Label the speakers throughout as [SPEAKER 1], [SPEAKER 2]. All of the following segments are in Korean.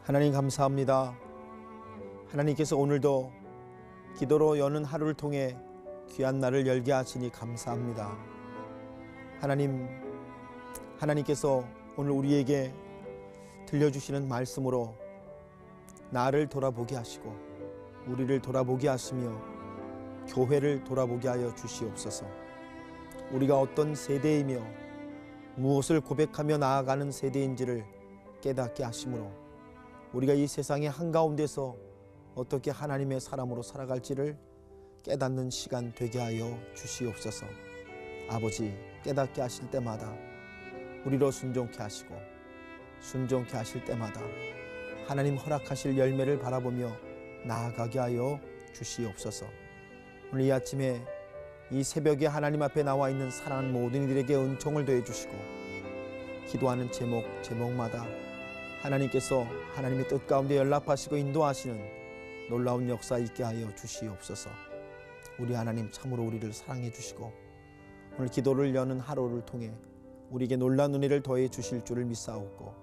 [SPEAKER 1] 하나님 감사합니다. 하나님께서 오늘도 기도로 여는 하루를 통해 귀한 날을 열게 하시니 감사합니다. 하나님께서 오늘 우리에게 들려주시는 말씀으로 나를 돌아보게 하시고 우리를 돌아보게 하시며 교회를 돌아보게 하여 주시옵소서. 우리가 어떤 세대이며 무엇을 고백하며 나아가는 세대인지를 깨닫게 하시므로 우리가 이 세상의 한가운데서 어떻게 하나님의 사람으로 살아갈지를 깨닫는 시간 되게 하여 주시옵소서. 아버지, 깨닫게 하실 때마다 우리로 순종케 하시고 순종케 하실 때마다 하나님 허락하실 열매를 바라보며 나아가게 하여 주시옵소서. 오늘 이 아침에 이 새벽에 하나님 앞에 나와 있는 사랑하는 모든 이들에게 은총을 더해 주시고 기도하는 제목마다 하나님께서 하나님의 뜻 가운데 연락하시고 인도하시는 놀라운 역사 있게 하여 주시옵소서. 우리 하나님 참으로 우리를 사랑해 주시고 오늘 기도를 여는 하루를 통해 우리에게 놀라운 은혜를 더해 주실 줄을 믿사옵고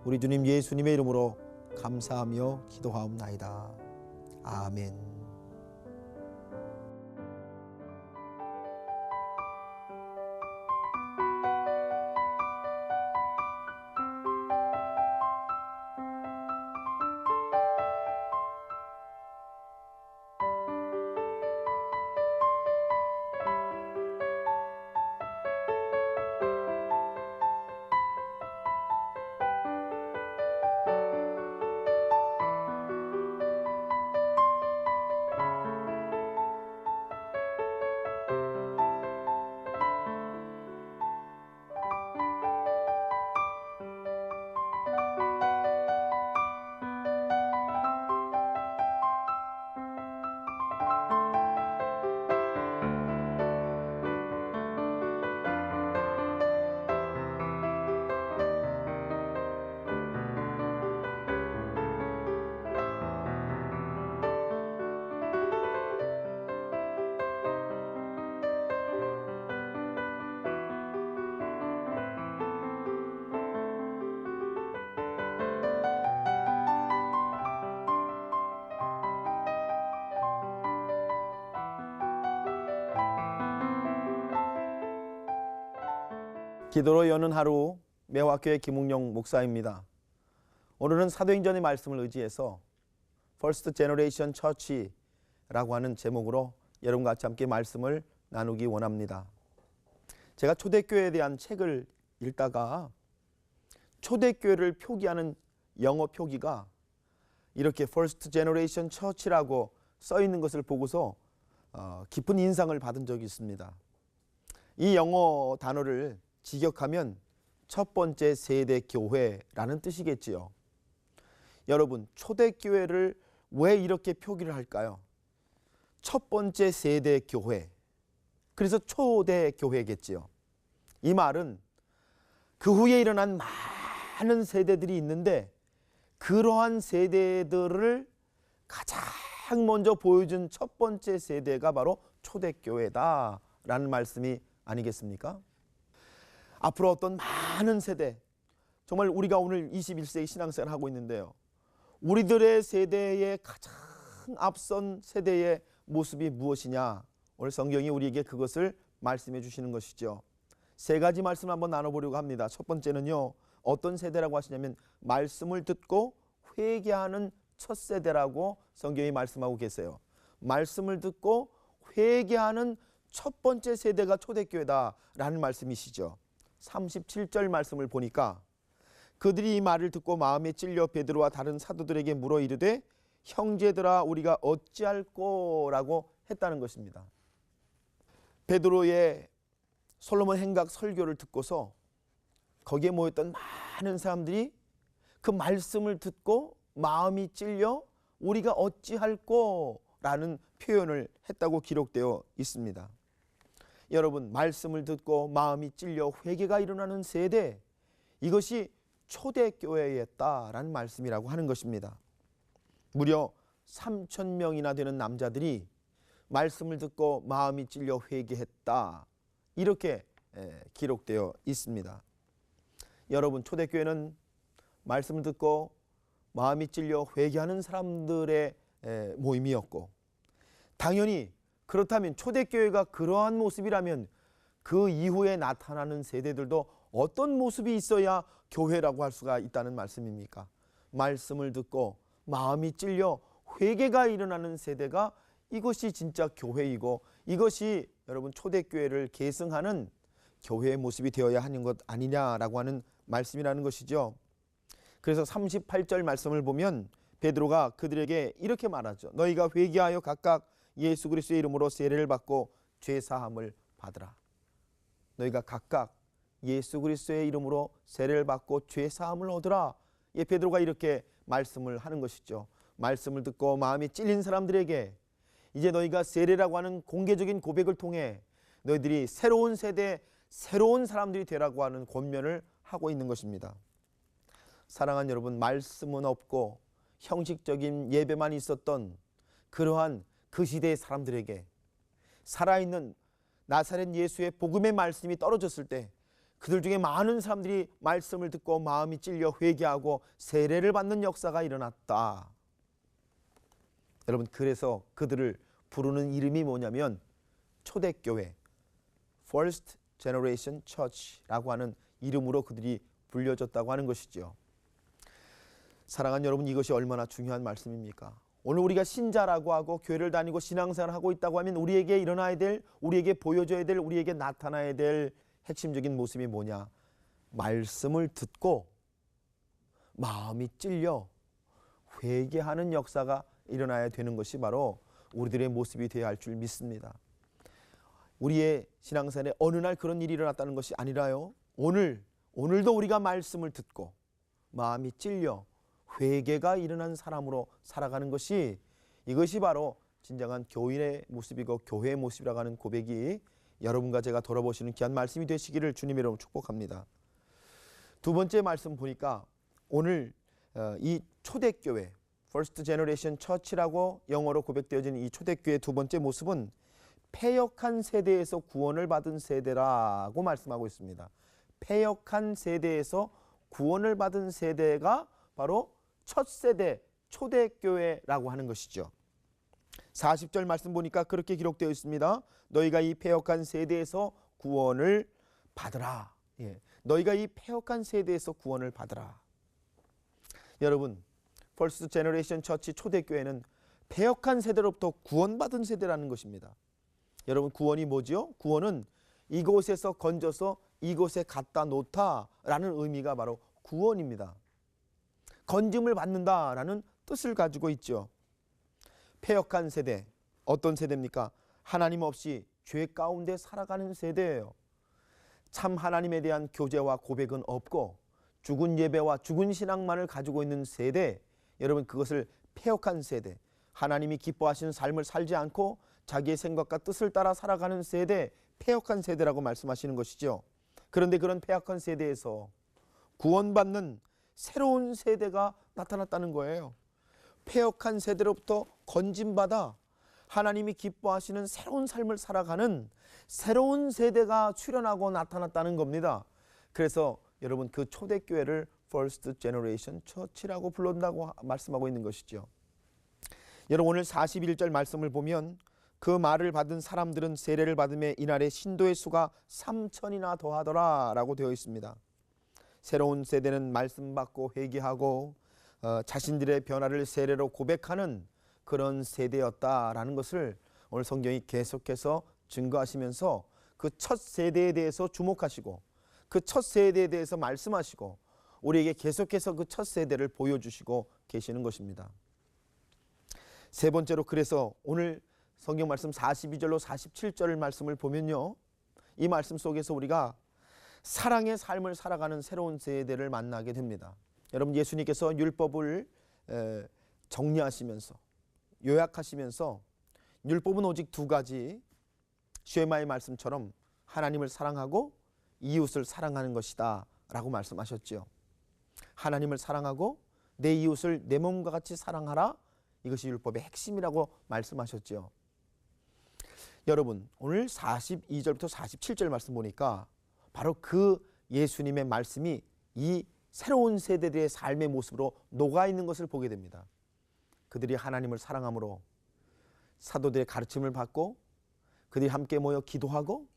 [SPEAKER 1] 우리 주님 예수님의 이름으로 감사하며 기도하옵나이다. 아멘. 기도로 여는 하루 매화교회 김웅영 목사입니다. 오늘은 사도행전의 말씀을 의지해서 First Generation Church라고 하는 제목으로 여러분과 같이 함께 말씀을 나누기 원합니다. 제가 초대교회에 대한 책을 읽다가 초대교회를 표기하는 영어 표기가 이렇게 First Generation Church라고 써 있는 것을 보고서 깊은 인상을 받은 적이 있습니다. 이 영어 단어를 직역하면 첫 번째 세대 교회라는 뜻이겠지요. 여러분, 초대교회를 왜 이렇게 표기를 할까요? 첫 번째 세대 교회. 그래서 초대교회겠지요. 이 말은 그 후에 일어난 많은 세대들이 있는데 그러한 세대들을 가장 먼저 보여준 첫 번째 세대가 바로 초대교회다라는 말씀이 아니겠습니까? 앞으로 어떤 많은 세대, 정말 우리가 오늘 21세기 신앙생활을 하고 있는데요. 우리들의 세대의 가장 앞선 세대의 모습이 무엇이냐? 오늘 성경이 우리에게 그것을 말씀해 주시는 것이죠. 세 가지 말씀을 한번 나눠보려고 합니다. 첫 번째는요. 어떤 세대라고 하시냐면 말씀을 듣고 회개하는 첫 세대라고 성경이 말씀하고 계세요. 말씀을 듣고 회개하는 첫 번째 세대가 초대교회다라는 말씀이시죠. 37절 말씀을 보니까 그들이 이 말을 듣고 마음에 찔려 베드로와 다른 사도들에게 물어 이르되 형제들아 우리가 어찌할꼬라고 했다는 것입니다. 베드로의 솔로몬 행각 설교를 듣고서 거기에 모였던 많은 사람들이 그 말씀을 듣고 마음이 찔려 우리가 어찌할꼬라는 표현을 했다고 기록되어 있습니다. 여러분, 말씀을 듣고 마음이 찔려 회개가 일어나는 세대, 이것이 초대교회였다라는 말씀이라고 하는 것입니다. 무려 3,000명이나 되는 남자들이 말씀을 듣고 마음이 찔려 회개했다, 이렇게 기록되어 있습니다. 여러분, 초대교회는 말씀을 듣고 마음이 찔려 회개하는 사람들의 모임이었고, 당연히 그렇다면 초대교회가 그러한 모습이라면 그 이후에 나타나는 세대들도 어떤 모습이 있어야 교회라고 할 수가 있다는 말씀입니까? 말씀을 듣고 마음이 찔려 회개가 일어나는 세대가 이것이 진짜 교회이고, 이것이 여러분 초대교회를 계승하는 교회의 모습이 되어야 하는 것 아니냐라고 하는 말씀이라는 것이죠. 그래서 38절 말씀을 보면 베드로가 그들에게 이렇게 말하죠. 너희가 회개하여 각각 예수 그리스도의 이름으로 세례를 받고 죄 사함을 받으라. 너희가 각각 예수 그리스도의 이름으로 세례를 받고 죄 사함을 얻으라. 예, 베드로가 이렇게 말씀을 하는 것이죠. 말씀을 듣고 마음이 찔린 사람들에게 이제 너희가 세례라고 하는 공개적인 고백을 통해 너희들이 새로운 세대, 새로운 사람들이 되라고 하는 권면을 하고 있는 것입니다. 사랑하는 여러분, 말씀은 없고 형식적인 예배만 있었던 그러한 그 시대의 사람들에게 살아있는 나사렛 예수의 복음의 말씀이 떨어졌을 때 그들 중에 많은 사람들이 말씀을 듣고 마음이 찔려 회개하고 세례를 받는 역사가 일어났다. 여러분, 그래서 그들을 부르는 이름이 뭐냐면 초대교회, First Generation Church라고 하는 이름으로 그들이 불려졌다고 하는 것이죠. 사랑하는 여러분, 이것이 얼마나 중요한 말씀입니까? 오늘 우리가 신자라고 하고 교회를 다니고 신앙생활을 하고 있다고 하면 우리에게 일어나야 될, 우리에게 보여줘야 될, 우리에게 나타나야 될 핵심적인 모습이 뭐냐? 말씀을 듣고 마음이 찔려 회개하는 역사가 일어나야 되는 것이 바로 우리들의 모습이 되어야 할 줄 믿습니다. 우리의 신앙생활에 어느 날 그런 일이 일어났다는 것이 아니라요, 오늘도 우리가 말씀을 듣고 마음이 찔려 회개가 일어난 사람으로 살아가는 것이, 이것이 바로 진정한 교인의 모습이고 교회의 모습이라고 하는 고백이 여러분과 제가 돌아보시는 귀한 말씀이 되시기를 주님의 이름으로 축복합니다. 두 번째 말씀 보니까 오늘 이 초대교회 First Generation Church라고 영어로 고백되어진 이 초대교회의 두 번째 모습은 패역한 세대에서 구원을 받은 세대라고 말씀하고 있습니다. 패역한 세대에서 구원을 받은 세대가 바로 첫 세대 초대교회라고 하는 것이죠. 40절 말씀 보니까 그렇게 기록되어 있습니다. 너희가 이 패역한 세대에서 구원을 받으라. 예, 너희가 이 패역한 세대에서 구원을 받으라. 여러분, First Generation Church 초대교회는 패역한 세대로부터 구원받은 세대라는 것입니다. 여러분, 구원이 뭐죠? 구원은 이곳에서 건져서 이곳에 갖다 놓다라는 의미가 바로 구원입니다. 건짐을 받는다라는 뜻을 가지고 있죠. 패역한 세대, 어떤 세대입니까? 하나님 없이 죄 가운데 살아가는 세대예요. 참 하나님에 대한 교제와 고백은 없고 죽은 예배와 죽은 신앙만을 가지고 있는 세대, 여러분, 그것을 패역한 세대, 하나님이 기뻐하시는 삶을 살지 않고 자기의 생각과 뜻을 따라 살아가는 세대, 패역한 세대라고 말씀하시는 것이죠. 그런데 그런 패역한 세대에서 구원받는 새로운 세대가 나타났다는 거예요. 패역한 세대로부터 건짐받아 하나님이 기뻐하시는 새로운 삶을 살아가는 새로운 세대가 출현하고 나타났다는 겁니다. 그래서 여러분, 그 초대교회를 First Generation Church라고 불렀다고 말씀하고 있는 것이죠. 여러분, 오늘 41절 말씀을 보면 그 말을 받은 사람들은 세례를 받음에 이날에 신도의 수가 3,000이나 더하더라 라고 되어 있습니다. 새로운 세대는 말씀 받고 회개하고 자신들의 변화를 세례로 고백하는 그런 세대였다라는 것을 오늘 성경이 계속해서 증거하시면서 그 첫 세대에 대해서 주목하시고 그 첫 세대에 대해서 말씀하시고 우리에게 계속해서 그 첫 세대를 보여주시고 계시는 것입니다. 세 번째로, 그래서 오늘 성경 말씀 42절로 47절 말씀을 보면요, 이 말씀 속에서 우리가 사랑의 삶을 살아가는 새로운 세대를 만나게 됩니다. 여러분, 예수님께서 율법을 정리하시면서 요약하시면서 율법은 오직 두 가지, 쉐마의 말씀처럼 하나님을 사랑하고 이웃을 사랑하는 것이다 라고 말씀하셨죠. 하나님을 사랑하고 내 이웃을 내 몸과 같이 사랑하라, 이것이 율법의 핵심이라고 말씀하셨죠. 여러분, 오늘 42절부터 47절 말씀 보니까 바로 그 예수님의 말씀이 이 새로운 세대들의 삶의 모습으로 녹아있는 것을 보게 됩니다. 그들이 하나님을 사랑함으로 사도들의 가르침을 받고 그들이 함께 모여 기도하고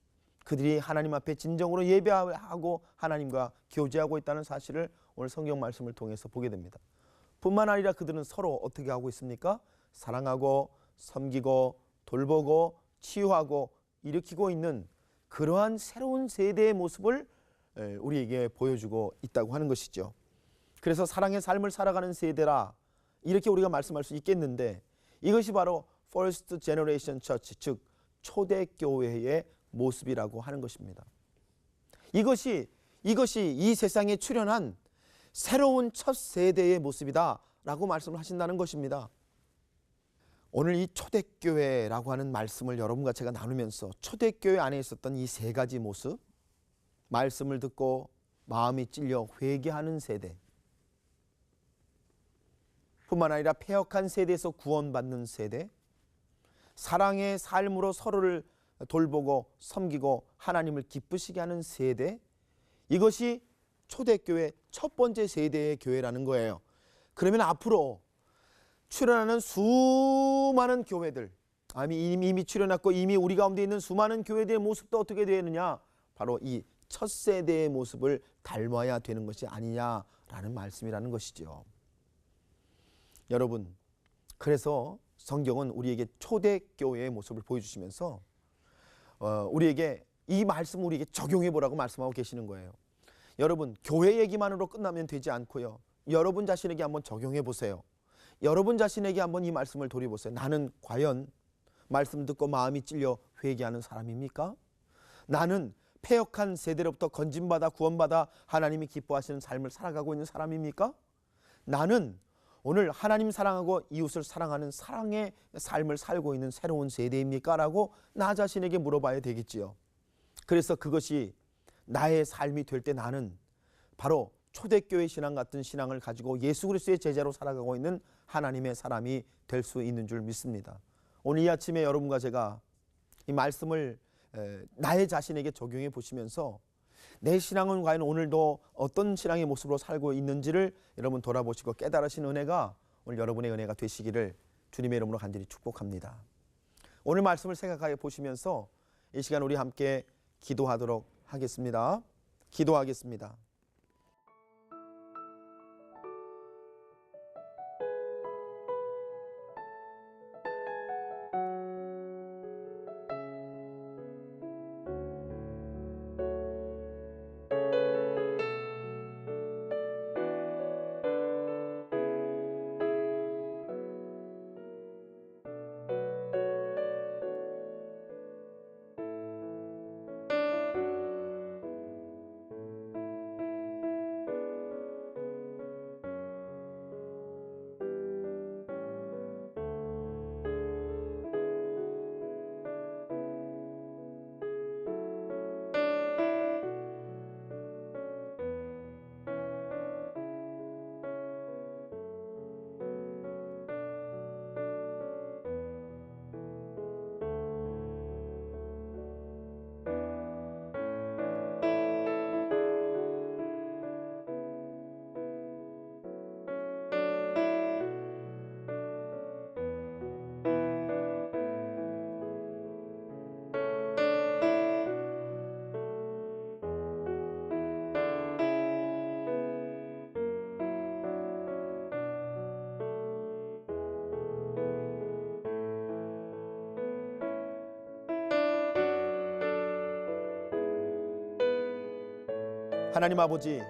[SPEAKER 1] 그들이 하나님 앞에 진정으로 예배하고 하나님과 교제하고 있다는 사실을 오늘 성경 말씀을 통해서 보게 됩니다. 뿐만 아니라 그들은 서로 어떻게 하고 있습니까? 사랑하고 섬기고 돌보고 치유하고 일으키고 있는 그러한 새로운 세대의 모습을 우리에게 보여주고 있다고 하는 것이죠. 그래서 사랑의 삶을 살아가는 세대라 이렇게 우리가 말씀할 수 있겠는데 이것이 바로 First Generation Church, 즉 초대교회의 모습이라고 하는 것입니다. 이것이 이 세상에 출현한 새로운 첫 세대의 모습이다 라고 말씀을 하신다는 것입니다. 오늘 이 초대교회라고 하는 말씀을 여러분과 제가 나누면서 초대교회 안에 있었던 이 세 가지 모습, 말씀을 듣고 마음이 찔려 회개하는 세대, 뿐만 아니라 패역한 세대에서 구원받는 세대, 사랑의 삶으로 서로를 돌보고 섬기고 하나님을 기쁘시게 하는 세대, 이것이 초대교회 첫 번째 세대의 교회라는 거예요. 그러면 앞으로 출현하는 수많은 교회들, 이미 출현했고 이미 우리 가운데 있는 수많은 교회들의 모습도 어떻게 되느냐? 바로 이 첫 세대의 모습을 닮아야 되는 것이 아니냐라는 말씀이라는 것이죠. 여러분, 그래서 성경은 우리에게 초대교회의 모습을 보여주시면서 우리에게 이 말씀을 우리에게 적용해 보라고 말씀하고 계시는 거예요. 여러분, 교회 얘기만으로 끝나면 되지 않고요. 여러분 자신에게 한번 적용해 보세요. 여러분 자신에게 한번 이 말씀을 돌려보세요. 나는 과연 말씀 듣고 마음이 찔려 회개하는 사람입니까? 나는 패역한 세대로부터 건진받아 구원받아 하나님이 기뻐하시는 삶을 살아가고 있는 사람입니까? 나는 오늘 하나님 사랑하고 이웃을 사랑하는 사랑의 삶을 살고 있는 새로운 세대입니까? 라고 나 자신에게 물어봐야 되겠지요. 그래서 그것이 나의 삶이 될 때 나는 바로 초대교회 신앙 같은 신앙을 가지고 예수 그리스도의 제자로 살아가고 있는 하나님의 사람이 될 수 있는 줄 믿습니다. 오늘 이 아침에 여러분과 제가 이 말씀을 나의 자신에게 적용해 보시면서 내 신앙은 과연 오늘도 어떤 신앙의 모습으로 살고 있는지를 여러분 돌아보시고 깨달으신 은혜가 오늘 여러분의 은혜가 되시기를 주님의 이름으로 간절히 축복합니다. 오늘 말씀을 생각해 보시면서 이 시간 우리 함께 기도하도록 하겠습니다. 기도하겠습니다. 하나님 아버지,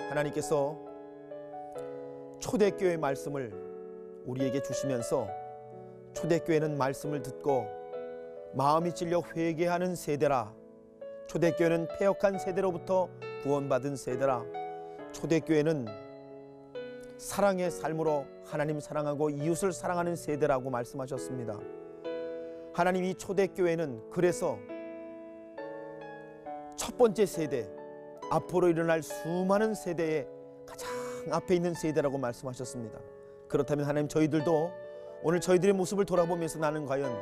[SPEAKER 1] 하나님께서 초대교회의 말씀을 우리에게 주시면서 초대교회는 말씀을 듣고 마음이 찔려 회개하는 세대라, 초대교회는 패역한 세대로부터 구원받은 세대라, 초대교회는 사랑의 삶으로 하나님 사랑하고 이웃을 사랑하는 세대라고 말씀하셨습니다. 하나님, 이 초대교회는 그래서 첫 번째 세대, 앞으로 일어날 수많은 세대의 가장 앞에 있는 세대라고 말씀하셨습니다. 그렇다면 하나님, 저희들도 오늘 저희들의 모습을 돌아보면서 나는 과연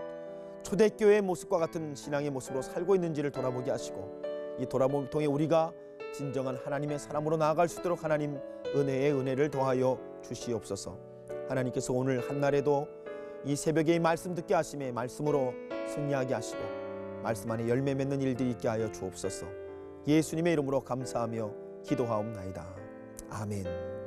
[SPEAKER 1] 초대교회의 모습과 같은 신앙의 모습으로 살고 있는지를 돌아보게 하시고 이 돌아봄을 통해 우리가 진정한 하나님의 사람으로 나아갈 수 있도록 하나님 은혜의 은혜를 더하여 주시옵소서. 하나님께서 오늘 한날에도 이 새벽에 이 말씀 듣게 하심에 말씀으로 승리하게 하시고 말씀 안에 열매 맺는 일들이 있게 하여 주옵소서. 예수님의 이름으로 감사하며 기도하옵나이다. 아멘.